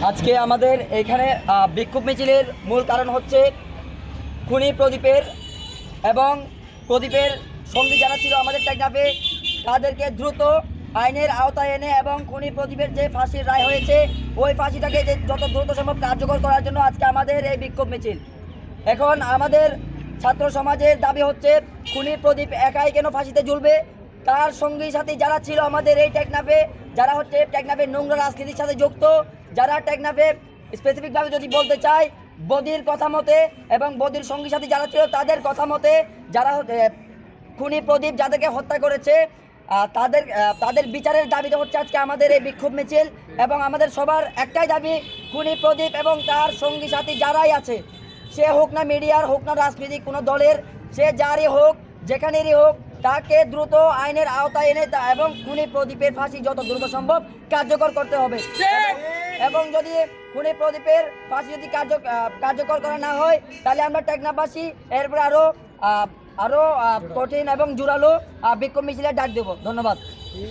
আজকে আমাদের এখানে বিক্ষোভ মিছিলের মূল কারণ হচ্ছে খুনি প্রদীপের এবং প্রদীপের সঙ্গী যারা ছিল আমাদের টেকনাফে তাদেরকে দ্রুত আইনের আওতায় এনে এবং খুনি প্রদীপের যে ফাঁসির রায় হয়েছে ওই ফাঁসিটাকে যে যত দ্রুত সম্ভব কার্যকর করার জন্য আজকে আমাদের এই বিক্ষোভ মিছিল। এখন আমাদের ছাত্র সমাজের দাবি হচ্ছে খুনি প্রদীপ একাই কেন ফাঁসিতে ঝুলবে, তার সঙ্গী সাথী যারা ছিল আমাদের এই টেকনাফে, যারা হচ্ছে টেকনাফের নোংরা রাজনীতির সাথে যুক্ত, যারা টেকনাফে স্পেসিফিকভাবে যদি বলতে চাই বদির কথা মতে এবং বদির সঙ্গী সাথী যারা ছিল তাদের কথা মতে যারা খুনি প্রদীপ যাদেরকে হত্যা করেছে তাদের তাদের বিচারের দাবিতে হচ্ছে আজকে আমাদের এই বিক্ষোভ মিছিল। এবং আমাদের সবার একটাই দাবি, খুনি প্রদীপ এবং তার সঙ্গী সাথী যারাই আছে, সে হোক না মিডিয়ার, হোক না রাজনৈতিক কোনো দলের, সে যারই হোক যেখানেরই হোক, তাকে দ্রুত আইনের আওতায় এনে এবং খুনি প্রদীপের ফাঁসি যত দ্রুত সম্ভব কার্যকর করতে হবে। এবং যদি খুনি প্রদীপের ফাঁসি যদি কার্যকর করা না হয় তাহলে আমরা টেকনাফবাসী এরপরে আরো কঠিন এবং জোরালো বিক্ষোভ মিছিলের ডাক দেব। ধন্যবাদ।